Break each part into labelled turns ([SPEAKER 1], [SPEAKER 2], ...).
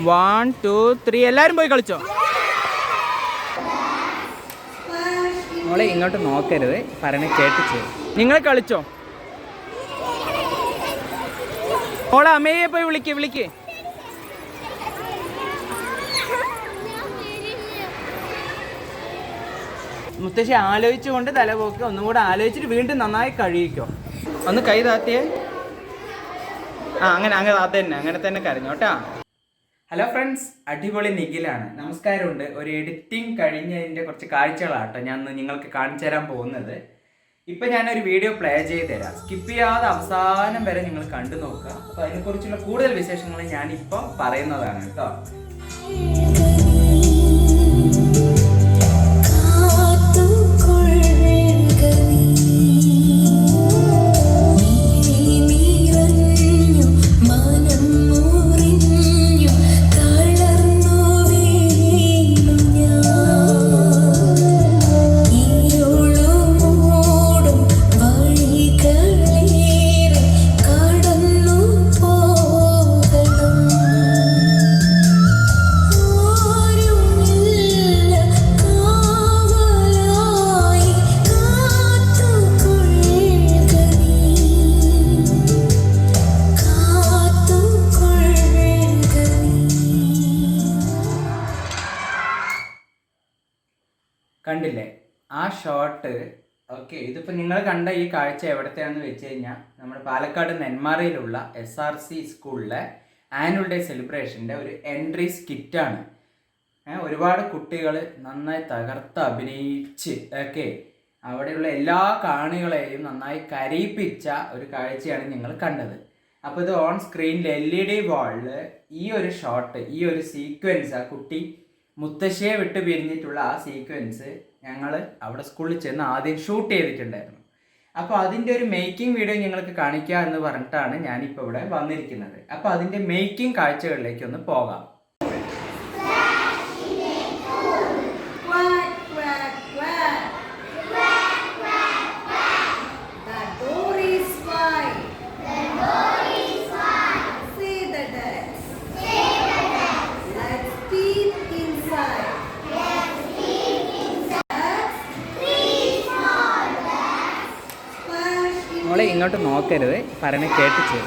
[SPEAKER 1] 1 2 3 എല്ലാവരും പോയി കളിച്ചോ. മോളെ ഇങ്ങോട്ട് നോക്കരുത്, പറയണ കേട്ടിച്ച്. നിങ്ങൾ കളിച്ചോ. മോളെ അമ്മയെ പോയി വിളിക്ക്. മുത്തശ്ശി ആലോചിച്ചുകൊണ്ട് തലപോക്ക് ഒന്നും കൂടെ ആലോചിച്ചിട്ട് വീണ്ടും നന്നായി കഴിയിക്കോ. ഒന്ന് കൈ താത്തിയേ. അങ്ങനെ അങ്ങനെ തന്നെ കരഞ്ഞോട്ടാ. ഹലോ ഫ്രണ്ട്സ്, അടിപൊളി നിഖിലാണ്. നമസ്കാരമുണ്ട്. ഒരു എഡിറ്റിംഗ് കഴിഞ്ഞതിൻ്റെ കുറച്ച് കാഴ്ചകളാട്ടോ ഞാൻ നിങ്ങൾക്ക് കാണിച്ചു തരാൻ പോകുന്നത്. ഇപ്പം ഞാനൊരു വീഡിയോ പ്ലേ ചെയ്ത് തരാം. സ്കിപ്പ് ചെയ്യാതെ അവസാനം വരെ നിങ്ങൾ കണ്ടു നോക്കുക. അപ്പോൾ അതിനെക്കുറിച്ചുള്ള കൂടുതൽ വിശേഷങ്ങൾ ഞാനിപ്പോൾ പറയുന്നതാണ് കേട്ടോ. കണ്ടില്ലേ ആ ഷോട്ട്? ഓക്കെ, ഇതിപ്പോൾ നിങ്ങൾ കണ്ട ഈ കാഴ്ച എവിടത്തെയാണെന്ന് വെച്ച് കഴിഞ്ഞാൽ നമ്മുടെ പാലക്കാട് നെന്മാറയിലുള്ള SRC സ്കൂളിലെ ആനുവൽ ഡേ സെലിബ്രേഷൻ്റെ ഒരു എൻട്രി സ്കിറ്റാണ്. ഒരുപാട് കുട്ടികൾ നന്നായി തകർത്ത് അഭിനയിച്ച് അവിടെയുള്ള എല്ലാ കാണികളെയും നന്നായി കരയിപ്പിച്ച ഒരു കാഴ്ചയാണ് നിങ്ങൾ കണ്ടത്. അപ്പോൾ ഇത് ഓൺ സ്ക്രീനിൽ LED വാളിൽ ഈ ഒരു ഷോട്ട്, ഈ ഒരു സീക്വൻസ്, ആ കുട്ടി മുത്തശ്ശിയെ വിട്ട് പിരിഞ്ഞിട്ടുള്ള ആ സീക്വൻസ് ഞങ്ങൾ അവിടെ സ്കൂളിൽ ചെന്ന് ആദ്യം ഷൂട്ട് ചെയ്തിട്ടുണ്ടായിരുന്നു. അപ്പോൾ അതിൻ്റെ ഒരു മേക്കിംഗ് വീഡിയോ ഞങ്ങൾക്ക് കാണിക്കുക എന്ന് പറഞ്ഞിട്ടാണ് ഞാനിപ്പോൾ ഇവിടെ വന്നിരിക്കുന്നത്. അപ്പോൾ അതിൻ്റെ മേക്കിംഗ് കാഴ്ചകളിലേക്ക് ഒന്ന് പോകാം. മോളെ ഇങ്ങോട്ട് നോക്കരുത്, പറയണ കേട്ടിച്ച്.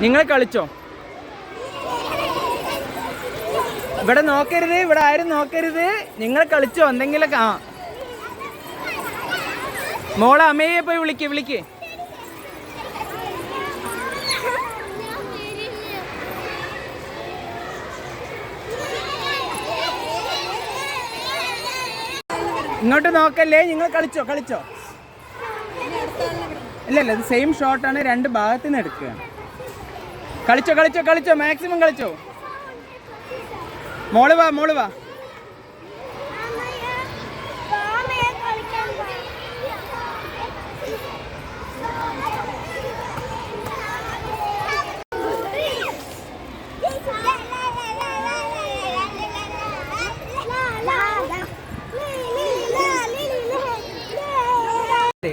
[SPEAKER 1] നിങ്ങൾ കളിച്ചോ. ഇവിടെ നോക്കരുത്, ഇവിടെ ആരും നോക്കരുത്. നിങ്ങൾ കളിച്ചോ എന്തെങ്കിലൊക്കെ. മോളെ അമ്മയെ പോയി വിളിക്ക്. ഇങ്ങോട്ട് നോക്കല്ലേ, നിങ്ങൾ കളിച്ചോ. ഇല്ല ഇത് സെയിം ഷോട്ടാണ്, രണ്ട് ഭാഗത്തു നിന്ന് എടുക്കുകയാണ്. കളിച്ചോ മാക്സിമം കളിച്ചോ. മോള് വാ.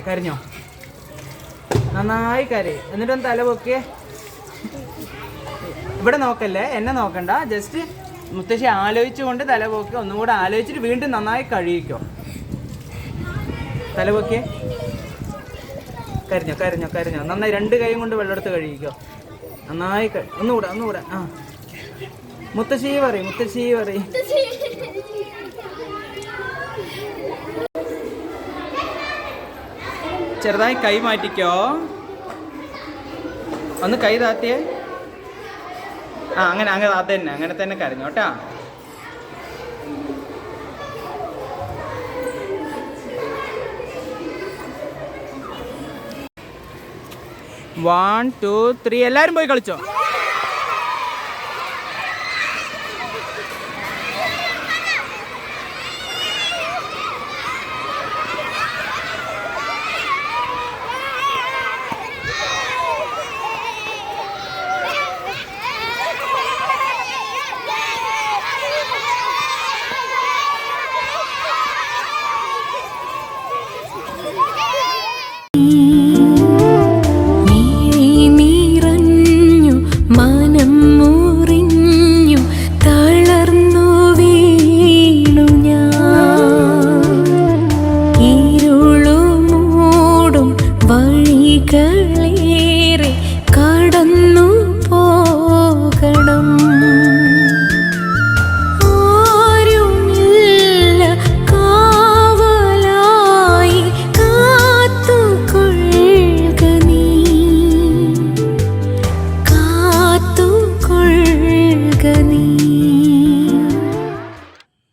[SPEAKER 1] കരഞ്ഞോ? നന്നായി കരയും. എന്നിട്ടൊന്ന് തല പൊക്കിയേ. ഇവിടെ നോക്കല്ലേ, എന്നെ നോക്കണ്ട. ജസ്റ്റ് മുത്തശ്ശി ആലോചിച്ചുകൊണ്ട് തലപോക്കി ഒന്നും കൂടെ ആലോചിച്ചിട്ട് വീണ്ടും നന്നായി കഴിയിക്കോ. തലപോക്കിയേ. കരഞ്ഞോ. നന്നായി രണ്ട് കൈയും കൊണ്ട് വെള്ളമെടുത്ത് കഴിയിക്കോ. നന്നായി ഒന്നുകൂടെ. മുത്തശ്ശി പറയും. ചെറുതായി കൈ മാറ്റിക്കോ. ഒന്ന് കൈ താത്തിയേ. അങ്ങനെ തന്നെ കരഞ്ഞോട്ടാ. 1 2 3 എല്ലാവരും പോയി കളിച്ചോ.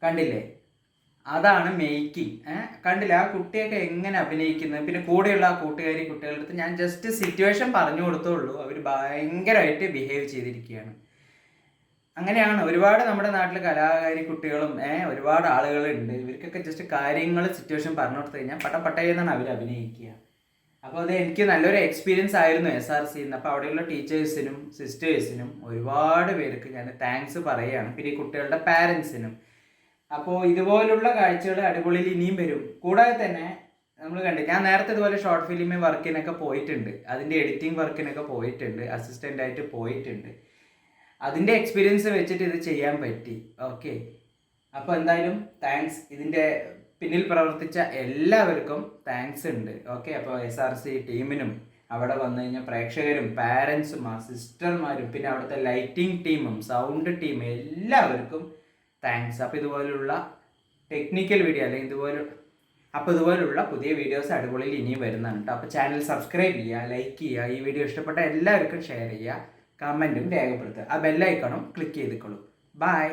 [SPEAKER 1] കണ്ടില്ലേ, അതാണ് മേക്കിംഗ്. കണ്ടില്ല ആ കുട്ടിയൊക്കെ എങ്ങനെ അഭിനയിക്കുന്നത്. പിന്നെ കൂടെയുള്ള ആ കൂട്ടുകാരി കുട്ടികളുടെ അടുത്ത് ഞാൻ ജസ്റ്റ് സിറ്റുവേഷൻ പറഞ്ഞു കൊടുത്തുള്ളൂ, അവർ ഭയങ്കരമായിട്ട് ബിഹേവ് ചെയ്തിരിക്കുകയാണ്. അങ്ങനെയാണ് ഒരുപാട് നമ്മുടെ നാട്ടിൽ കലാകാരി കുട്ടികളും ഒരുപാട് ആളുകളുണ്ട്. ഇവർക്കൊക്കെ ജസ്റ്റ് കാര്യങ്ങൾ സിറ്റുവേഷൻ പറഞ്ഞു കൊടുത്തു കഴിഞ്ഞാൽ പട്ടയെന്നാണ് അവർ അഭിനയിക്കുക. അപ്പോൾ അത് എനിക്ക് നല്ലൊരു എക്സ്പീരിയൻസ് ആയിരുന്നു SRC. അപ്പോൾ അവിടെയുള്ള ടീച്ചേഴ്സിനും സിസ്റ്റേഴ്സിനും ഒരുപാട് പേർക്ക് ഞാൻ താങ്ക്സ് പറയുകയാണ്. പിന്നെ ഈ കുട്ടികളുടെ പാരൻസിനും. അപ്പോൾ ഇതുപോലുള്ള കാഴ്ചകൾ അടിപൊളിയിൽ ഇനിയും വരും. കൂടാതെ തന്നെ നമ്മൾ ഞാൻ നേരത്തെ ഇതുപോലെ ഷോർട്ട് ഫിലിം വർക്കിനൊക്കെ പോയിട്ടുണ്ട്, അതിൻ്റെ എഡിറ്റിംഗ് വർക്കിനൊക്കെ പോയിട്ടുണ്ട്, അസിസ്റ്റൻ്റായിട്ട് പോയിട്ടുണ്ട്. അതിൻ്റെ എക്സ്പീരിയൻസ് വെച്ചിട്ട് ഇത് ചെയ്യാൻ പറ്റി. ഓക്കെ, അപ്പോൾ എന്തായാലും താങ്ക്സ്. ഇതിൻ്റെ പിന്നിൽ പ്രവർത്തിച്ച എല്ലാവർക്കും താങ്ക്സ് ഉണ്ട്. ഓക്കെ, അപ്പോൾ SRC ടീമിനും അവിടെ വന്നു കഴിഞ്ഞാൽ പ്രേക്ഷകരും പാരൻസും ആ സിസ്റ്റർമാരും പിന്നെ അവിടുത്തെ ലൈറ്റിംഗ് ടീമും സൗണ്ട് ടീമും എല്ലാവർക്കും താങ്ക്സ്. അപ്പോൾ ഇതുപോലുള്ള ടെക്നിക്കൽ വീഡിയോ അല്ലെങ്കിൽ ഇതുപോലുള്ള പുതിയ വീഡിയോസ് അടിപൊളിയിൽ ഇനിയും വരുന്നതാണ് കേട്ടോ. അപ്പോൾ ചാനൽ സബ്സ്ക്രൈബ് ചെയ്യുക, ലൈക്ക് ചെയ്യുക, ഈ വീഡിയോ ഇഷ്ടപ്പെട്ട എല്ലാവർക്കും ഷെയർ ചെയ്യുക, കമൻറ്റും രേഖപ്പെടുത്തുക, ആ ബെല്ലൈക്കണും ക്ലിക്ക് ചെയ്തിക്കോളൂ. ബൈ.